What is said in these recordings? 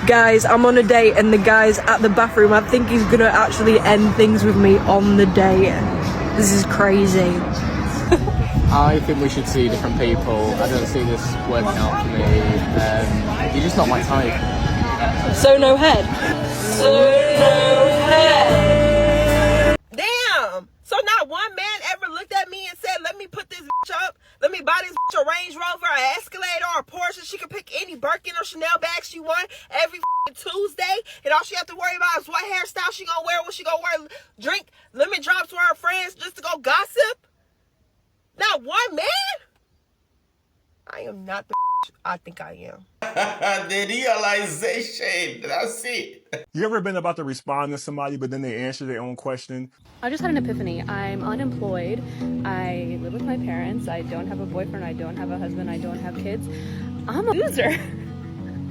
Guys, I'm on a date and the guy's at the bathroom. I think he's gonna actually end things with me on the date. This is crazy. I think we should see different people. I don't see this working out for me. You're just not my type. So no head. So no head. Damn! So not one man ever looked at me and said, let me put this bitch up. Let me buy this bitch a Range Rover, an Escalade, or a Porsche. She can pick any Birkin or Chanel bag she want every Tuesday. And all she have to worry about is what hairstyle she gonna wear, what she gonna wear, drink lemon drops with her friends just to go gossip. Not one man? I am not the I think I am. The realization, that's it. You ever been about to respond to somebody, but then they answer their own question? I just had an epiphany. I'm unemployed. I live with my parents. I don't have a boyfriend. I don't have a husband. I don't have kids. I'm a loser.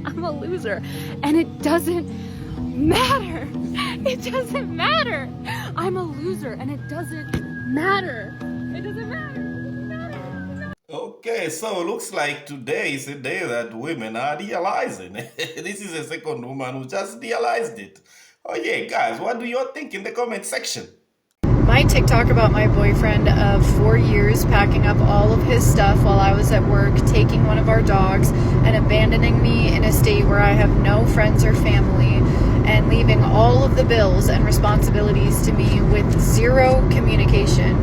I'm a loser. And it doesn't matter. It doesn't matter. I'm a loser and it doesn't matter. It doesn't matter. Okay, so it looks like today is a day that women are realizing. This is a second woman who just realized it. Oh yeah, guys, what do you think in the comment section? My TikTok about my boyfriend of 4 years packing up all of his stuff while I was at work, taking one of our dogs, and abandoning me in a state where I have no friends or family, and leaving all of the bills and responsibilities to me with zero communication.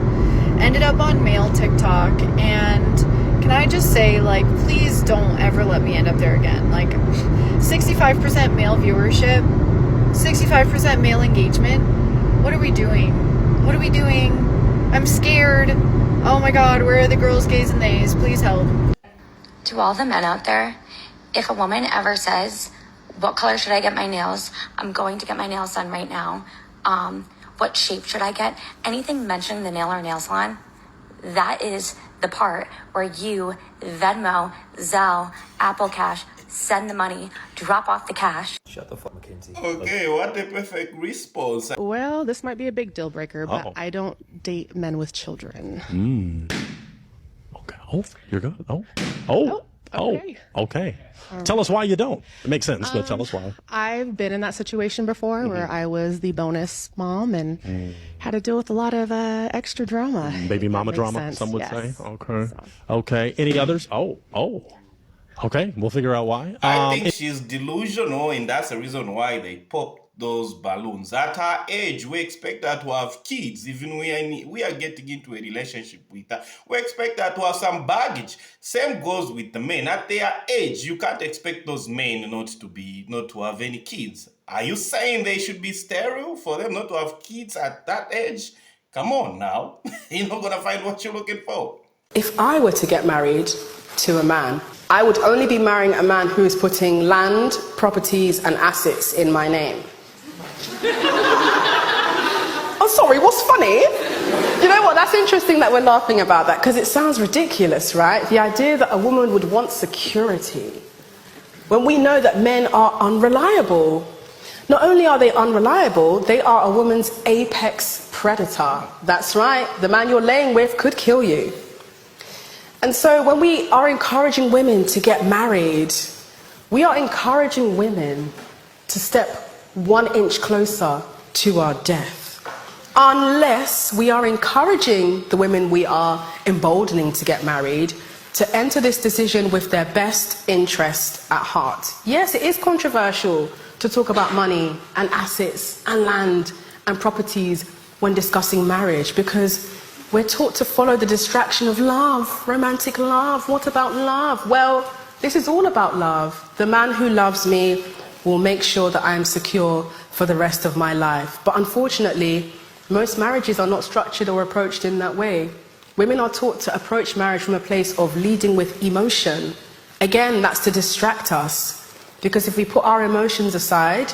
Ended up on male TikTok, and can I just say, like, please don't ever let me end up there again. Like, 65% male viewership, 65% male engagement. What are we doing? What are we doing? I'm scared. Oh my God, where are the girls, gays, and theys? Please help. To all the men out there, if a woman ever says, what color should I get my nails? I'm going to get my nails done right now. What shape should I get? Anything mentioning the nail or nail salon, that is the part where you Venmo, Zelle, Apple Cash, send the money, drop off the cash. Shut the fuck, Mackenzie. Okay, what a perfect response. Well, this might be a big deal breaker, but I don't date men with children. Okay. Oh, you're good. Okay. Tell us why you don't. It makes sense, but tell us why. I've been in that situation before where I was the bonus mom and had to deal with a lot of extra drama. Baby mama drama, sense. some would Yes. say. Okay. So. Okay. Any others? Oh. Okay. We'll figure out why. I think she's delusional, and that's the reason why they popped those balloons. At her age, we expect her to have kids. Even we are getting into a relationship with her, we expect her to have some baggage. Same goes with the men. At their age, you can't expect those men not to have any kids. Are you saying they should be sterile for them not to have kids at that age? Come on now. You're not gonna find what you're looking for. If I were to get married to a man, I would only be marrying a man who is putting land, properties, and assets in my name. Oh, sorry, what's funny? You know what, that's interesting that we're laughing about that, because it sounds ridiculous, right? The idea that a woman would want security when we know that men are unreliable. Not only are they unreliable, they are a woman's apex predator. That's right, the man you're laying with could kill you. And so when we are encouraging women to get married, we are encouraging women to step 1 inch closer to our death. Unless we are encouraging the women we are emboldening to get married to enter this decision with their best interest at heart. Yes, it is controversial to talk about money and assets and land and properties when discussing marriage, because we're taught to follow the distraction of love, romantic love. What about love? Well, this is all about love. The man who loves me will make sure that I am secure for the rest of my life. But unfortunately, most marriages are not structured or approached in that way. Women are taught to approach marriage from a place of leading with emotion. Again, that's to distract us. Because if we put our emotions aside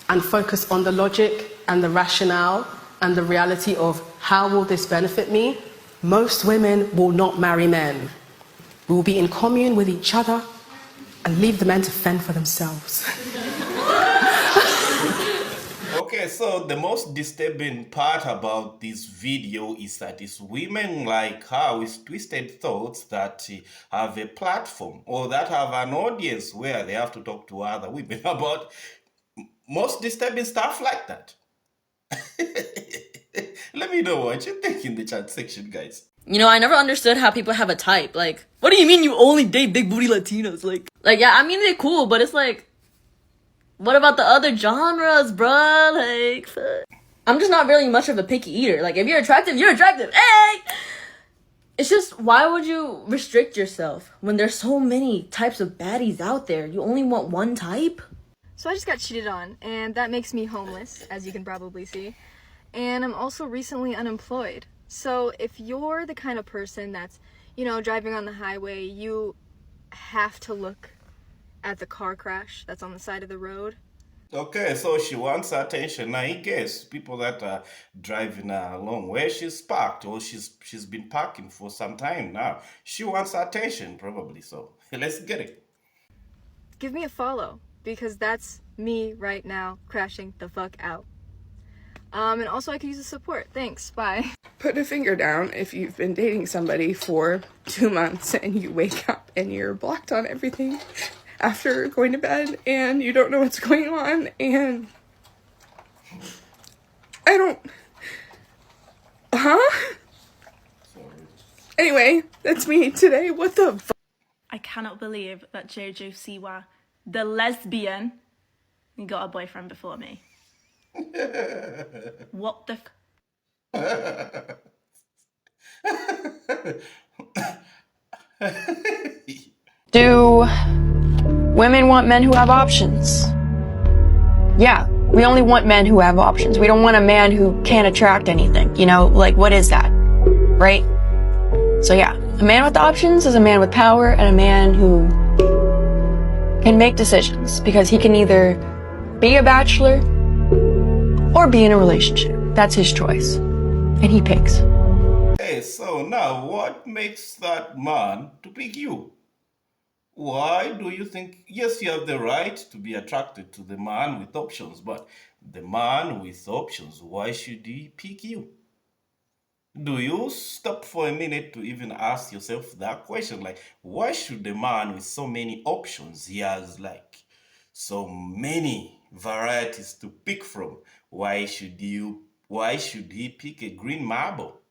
and focus on the logic and the rationale and the reality of how will this benefit me, most women will not marry men. We will be in commune with each other and leave the men to fend for themselves. Okay, so the most disturbing part about this video is that it's women like her with twisted thoughts that have a platform or that have an audience where they have to talk to other women about most disturbing stuff like that. Let me know what you think in the chat section, guys. You know, I never understood how people have a type. Like, what do you mean you only date big booty Latinos? Like, yeah, I mean, they're cool, but it's like, what about the other genres, bruh? Like, fuck. I'm just not really much of a picky eater. Like, if you're attractive, you're attractive. Hey! It's just, why would you restrict yourself when there's so many types of baddies out there? You only want one type? So I just got cheated on, and that makes me homeless, as you can probably see. And I'm also recently unemployed. So if you're the kind of person that's, you know, driving on the highway, you have to look at the car crash that's on the side of the road. Okay, so she wants attention. I guess people that are driving along where she's parked or she's been parking for some time now. She wants attention, probably. So let's get it. Give me a follow, because that's me right now crashing the fuck out. And also I could use the support. Thanks. Bye. Put a finger down if you've been dating somebody for 2 months and you wake up and you're blocked on everything after going to bed and you don't know what's going on, and I don't... Anyway, that's me today. What the fuck? I cannot believe that Jojo Siwa, the lesbian, got a boyfriend before me. What the Do women want men who have options? Yeah, we only want men who have options. We don't want a man who can't attract anything. You know, like, what is that? Right? So yeah, a man with options is a man with power and a man who can make decisions, because he can either be a bachelor or be in a relationship. That's his choice. And he picks. Hey, so now what makes that man to pick you? Why do you think, yes, you have the right to be attracted to the man with options, but the man with options, why should he pick you? Do you stop for a minute to even ask yourself that question? Like, why should the man with so many options, he has like so many varieties to pick from, why should he pick a green marble?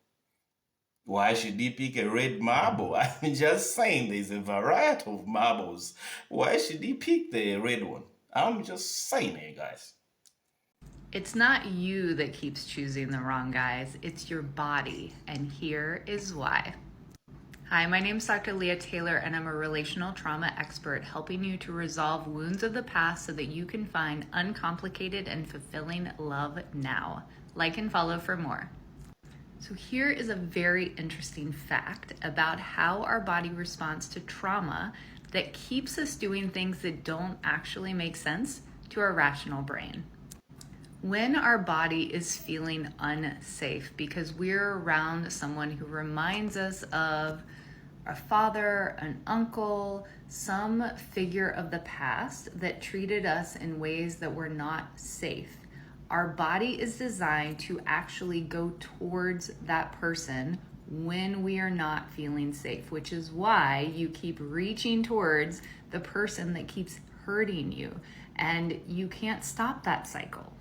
Why should he pick a red marble? I'm just saying there's a variety of marbles. Why should he pick the red one? I'm just saying it, guys. It's not you that keeps choosing the wrong guys, it's your body, and here is why. Hi, my name is Dr. Leah Taylor, and I'm a relational trauma expert helping you to resolve wounds of the past so that you can find uncomplicated and fulfilling love now. Like and follow for more. So here is a very interesting fact about how our body responds to trauma that keeps us doing things that don't actually make sense to our rational brain. When our body is feeling unsafe because we're around someone who reminds us of our father, an uncle, some figure of the past that treated us in ways that were not safe, our body is designed to actually go towards that person when we are not feeling safe, which is why you keep reaching towards the person that keeps hurting you, and you can't stop that cycle.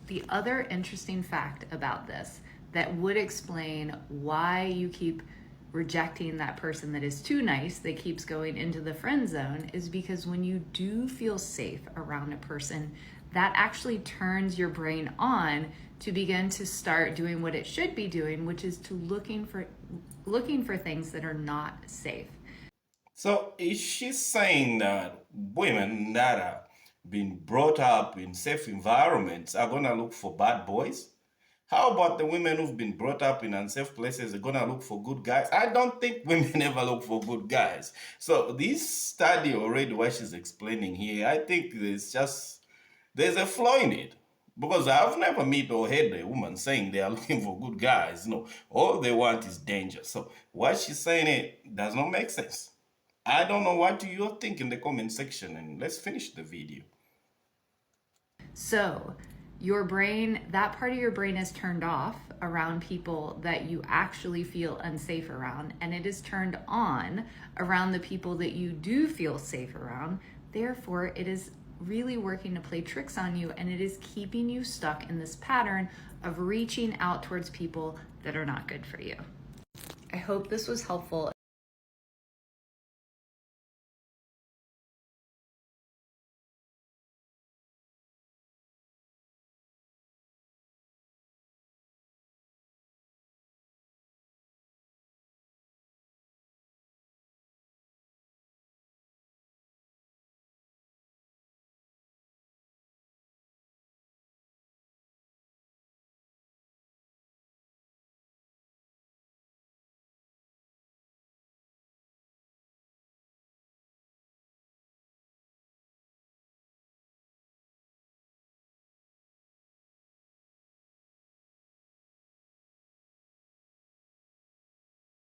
The other interesting fact about this that would explain why you keep rejecting that person that is too nice, that keeps going into the friend zone, is because when you do feel safe around a person, that actually turns your brain on to begin to start doing what it should be doing, which is to looking for things that are not safe. So is she saying that women that are being brought up in safe environments are gonna look for bad boys? How about the women who've been brought up in unsafe places are gonna look for good guys? I don't think women ever look for good guys. So this study already, what she's explaining here, I think there's a flaw in it. Because I've never met or heard a woman saying they are looking for good guys. No, all they want is danger. So what she's saying, it does not make sense. I don't know, what do you think in the comment section, and let's finish the video. So Your brain, that part of your brain is turned off around people that you actually feel unsafe around, and it is turned on around the people that you do feel safe around. Therefore, it is really working to play tricks on you, and it is keeping you stuck in this pattern of reaching out towards people that are not good for you. I hope this was helpful.